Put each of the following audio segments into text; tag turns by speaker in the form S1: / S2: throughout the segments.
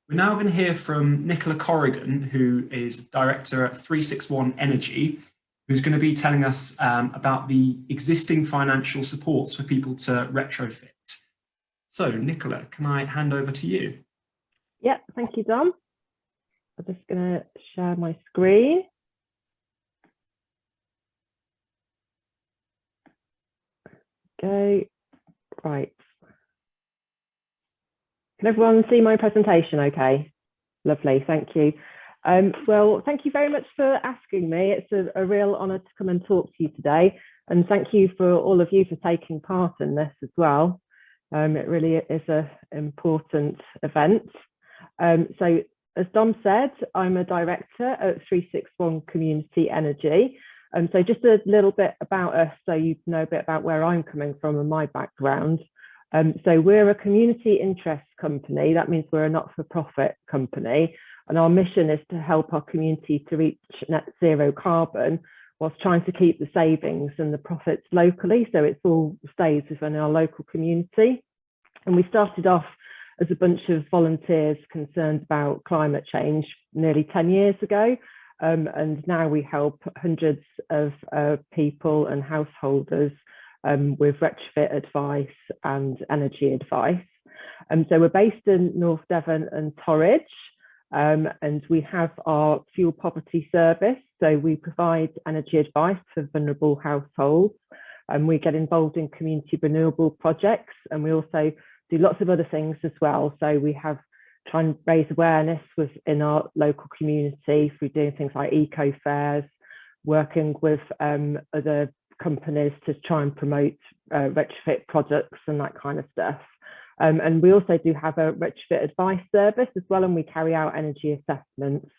S1: We're now going to hear from Nicola Corrigan, who is Director at 361 Energy, who's going to be telling us about the existing financial supports for people to retrofit. So, Nicola, can I hand over to you?
S2: Yeah, thank you, Dom. I'm just going to share my screen. Okay, right. Can everyone see my presentation okay? Lovely, thank you. Well, thank you very much for asking me. It's a real honour to come and talk to you today. And thank you for all of you for taking part in this as well. It really is an important event. So as Dom said, I'm a director at 361 Community Energy. So just a little bit about us, so you know a bit about where I'm coming from and my background. So we're a community interest company. That means we're a not-for-profit company. And our mission is to help our community to reach net zero carbon whilst trying to keep the savings and the profits locally. So it's all stays within our local community. And we started off as a bunch of volunteers concerned about climate change nearly 10 years ago. And now we help hundreds of people and householders with retrofit advice and energy advice. So we're based in North Devon and Torridge, and we have our fuel poverty service. So we provide energy advice for vulnerable households, and we get involved in community renewable projects, and we also do lots of other things as well. So we try and raise awareness within our local community through doing things like eco fairs, working with other companies to try and promote retrofit products and that kind of stuff. And we also do have a retrofit advice service as well, and we carry out energy assessments.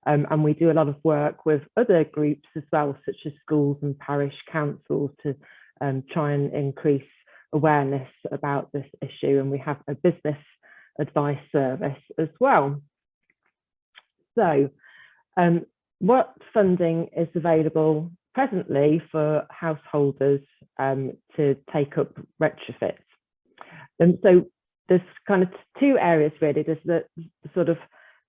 S2: And we do a lot of work with other groups as well, such as schools and parish councils, to try and increase awareness about this issue. And we have a business advice service as well. So what funding is available presently for householders to take up retrofits? And so there's kind of two areas really. There's the sort of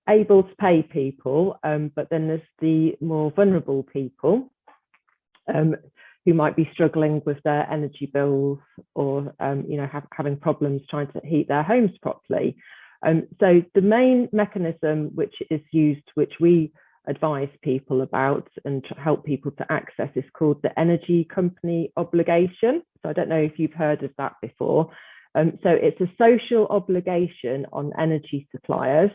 S2: able to pay people, but then there's the more vulnerable people who might be struggling with their energy bills or having problems trying to heat their homes properly. So the main mechanism which is used, which we advise people about and help people to access, is called the energy company obligation. So I don't know if you've heard of that before. So it's a social obligation on energy suppliers,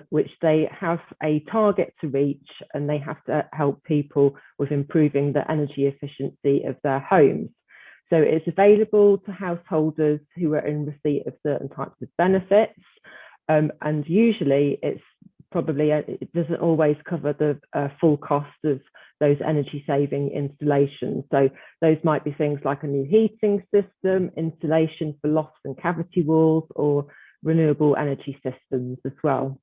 S2: which they have a target to reach, and they have to help people with improving the energy efficiency of their homes. So it's available to householders who are in receipt of certain types of benefits. And usually it doesn't always cover the full cost of those energy saving installations. So those might be things like a new heating system, insulation for lofts and cavity walls, or renewable energy systems as well.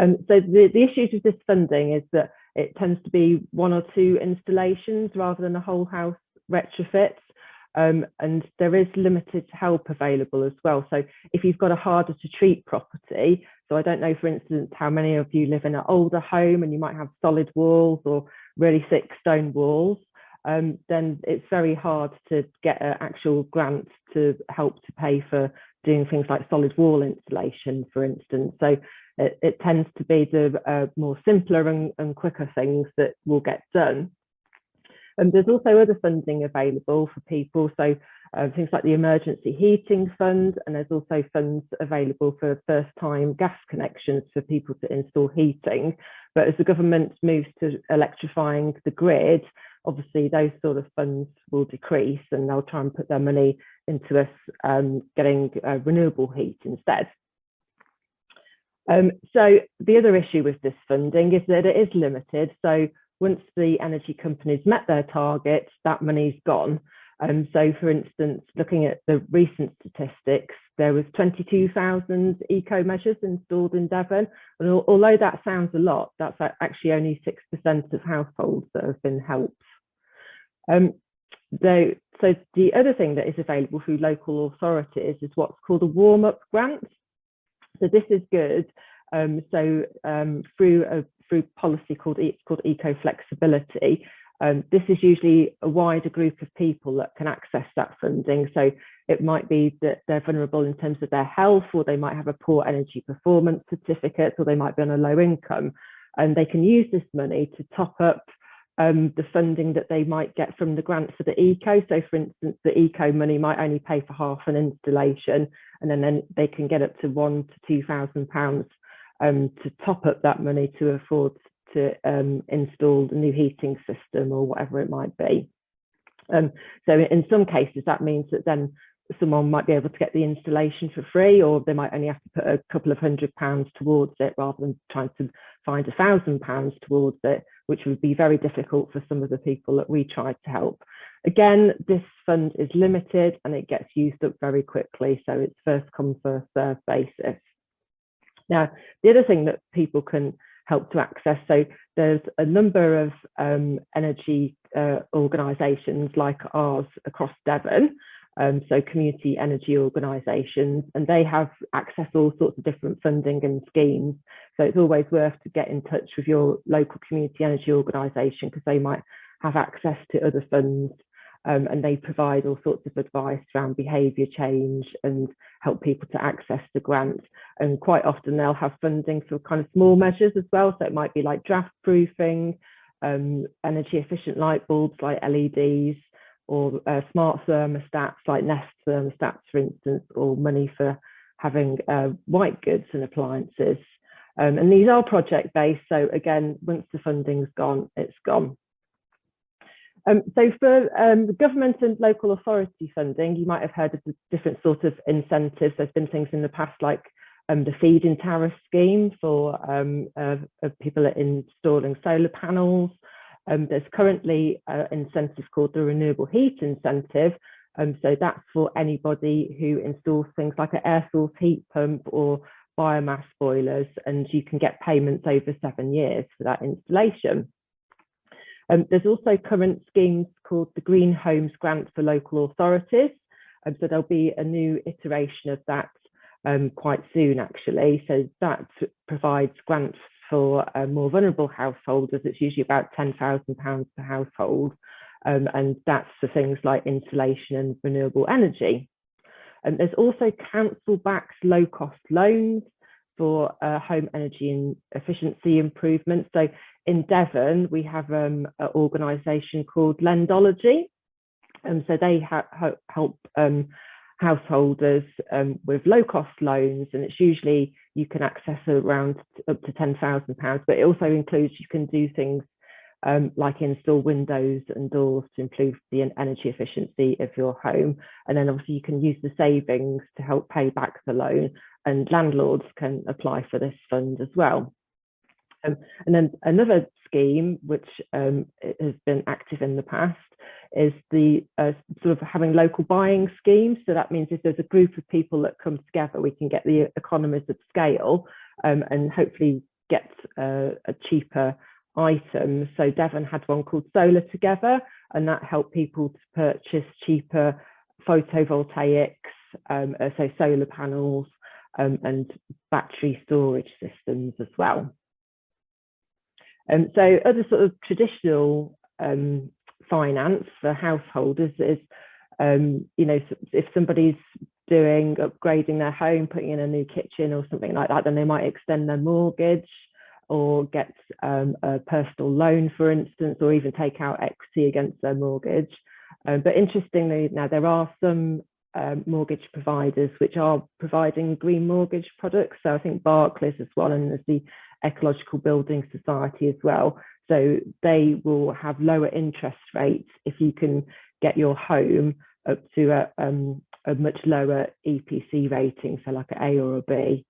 S2: So the issues with this funding is that it tends to be one or two installations rather than a whole house retrofit. And there is limited help available as well. So if you've got a harder to treat property, so I don't know, for instance, how many of you live in an older home and you might have solid walls or really thick stone walls, then it's very hard to get an actual grant to help to pay for doing things like solid wall insulation, for instance. So it tends to be the more simpler and quicker things that will get done. And there's also other funding available for people, so things like the emergency heating fund, and there's also funds available for first-time gas connections for people to install heating. But as the government moves to electrifying the grid, obviously those sort of funds will decrease, and they'll try and put their money into us getting renewable heat instead. So the other issue with this funding is that it is limited. So once the energy companies met their targets, that money's gone. So for instance, looking at the recent statistics, there was 22,000 eco measures installed in Devon. And although that sounds a lot, that's actually only 6% of households that have been helped. So the other thing that is available through local authorities is what's called a warm-up grant. So this is good. Through policy called eco flexibility, this is usually a wider group of people that can access that funding. So it might be that they're vulnerable in terms of their health, or they might have a poor energy performance certificate, or they might be on a low income, and they can use this money to top up the funding that they might get from the grant for the eco. So for instance, the eco money might only pay for half an installation, and then they can get up to £1,000 to £2,000 to top up that money to afford to install the new heating system or whatever it might be. So in some cases, that means that then someone might be able to get the installation for free, or they might only have to put a couple of £100 towards it rather than trying to find £1,000 towards it, which would be very difficult for some of the people that we tried to help. Again, this fund is limited and it gets used up very quickly, so it's first come, first served basis. Now, the other thing that people can help to access, so there's a number of energy organisations like ours across Devon, so community energy organisations, and they have access to all sorts of different funding and schemes. So it's always worth to get in touch with your local community energy organisation, because they might have access to other funds, and they provide all sorts of advice around behaviour change and help people to access the grant. And quite often they'll have funding for kind of small measures as well. So it might be like draft proofing, energy efficient light bulbs like LEDs, or smart thermostats like Nest thermostats, for instance, or money for having white goods and appliances. And these are project based. So again, once the funding's gone, it's gone. So for the government and local authority funding, you might have heard of the different sorts of incentives. There's been things in the past like the feed-in tariff scheme for people installing solar panels. There's currently an incentive called the Renewable Heat Incentive. So that's for anybody who installs things like an air source heat pump or biomass boilers, and you can get payments over 7 years for that installation. There's also current schemes called the Green Homes Grant for local authorities. So there'll be a new iteration of that quite soon, actually. So that provides grants for more vulnerable householders. It's usually about £10,000 per household. And that's for things like insulation and renewable energy. And there's also council-backed low-cost loans for home energy and efficiency improvements. So in Devon, we have an organisation called Lendology. So they help householders with low-cost loans, and it's usually you can access around up to £10,000, but it also includes you can do things like install windows and doors to improve the energy efficiency of your home. And then obviously you can use the savings to help pay back the loan, and landlords can apply for this fund as well. And then another scheme which has been active in the past is the sort of having local buying schemes. So that means if there's a group of people that come together, we can get the economies of scale and hopefully get a cheaper item. So Devon had one called Solar Together, and that helped people to purchase cheaper photovoltaics, so solar panels and battery storage systems as well. So other sort of traditional finance for householders is, you know, if somebody's upgrading their home, putting in a new kitchen or something like that, then they might extend their mortgage or get a personal loan, for instance, or even take out equity against their mortgage. But interestingly, now there are some mortgage providers which are providing green mortgage products. So I think Barclays is one, and there's the Ecological Building Society as well. So they will have lower interest rates if you can get your home up to a much lower EPC rating, so like an A or a B.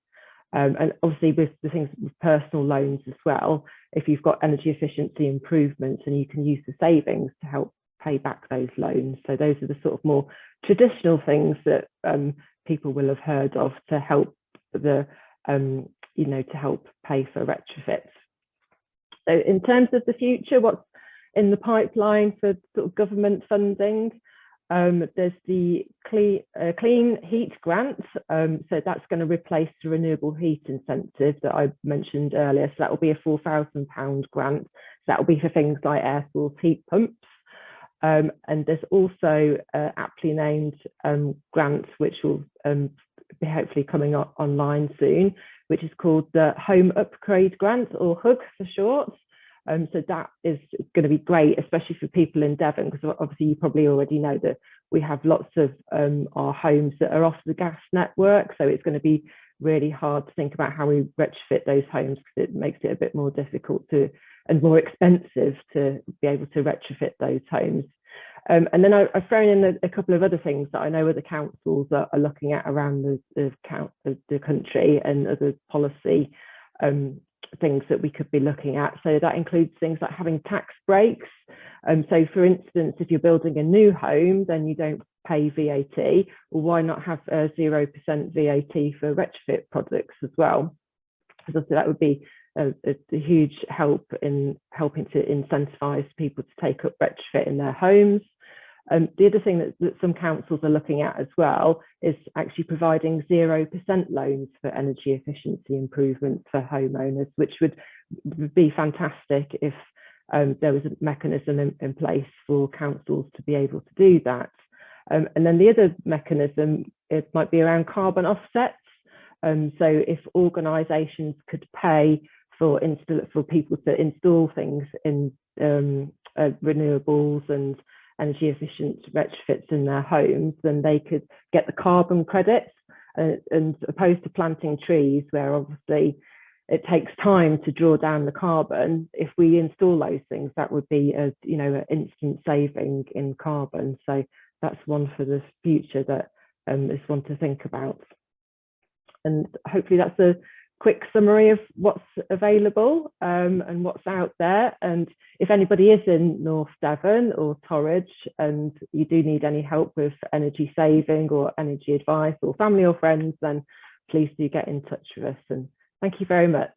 S2: And obviously with the things with personal loans as well, if you've got energy efficiency improvements, and you can use the savings to help pay back those loans. So those are the sort of more traditional things that people will have heard of to help the you know, to help pay for retrofits. So in terms of the future, what's in the pipeline for sort of government funding? There's the Clean Heat Grant. So that's going to replace the renewable heat incentive that I mentioned earlier. So that will be a £4,000 grant. So that will be for things like air source heat pumps. And there's also aptly named grants, which will be hopefully coming up online soon, which is called the Home Upgrade Grant, or HUG for short. So that is going to be great, especially for people in Devon, because obviously you probably already know that we have lots of our homes that are off the gas network. So it's going to be really hard to think about how we retrofit those homes, because it makes it a bit more difficult and more expensive to be able to retrofit those homes. And then I've thrown in a couple of other things that I know other councils are looking at around the country, and other policy things that we could be looking at. So that includes things like having tax breaks. So for instance, if you're building a new home, then you don't pay VAT. Well, why not have 0% VAT for retrofit products as well? So that would be a huge help in helping to incentivize people to take up retrofit in their homes. The other thing that some councils are looking at as well is actually providing 0% loans for energy efficiency improvements for homeowners, which would be fantastic if there was a mechanism in place for councils to be able to do that. And then the other mechanism, it might be around carbon offsets. So if organisations could pay for people to install things in renewables and energy efficient retrofits in their homes, then they could get the carbon credits, and opposed to planting trees, where obviously it takes time to draw down the carbon. If we install those things, that would be an instant saving in carbon. So that's one for the future that is one to think about. And hopefully that's a quick summary of what's available and what's out there. And if anybody is in North Devon or Torridge and you do need any help with energy saving or energy advice, or family or friends, then please do get in touch with us. And thank you very much.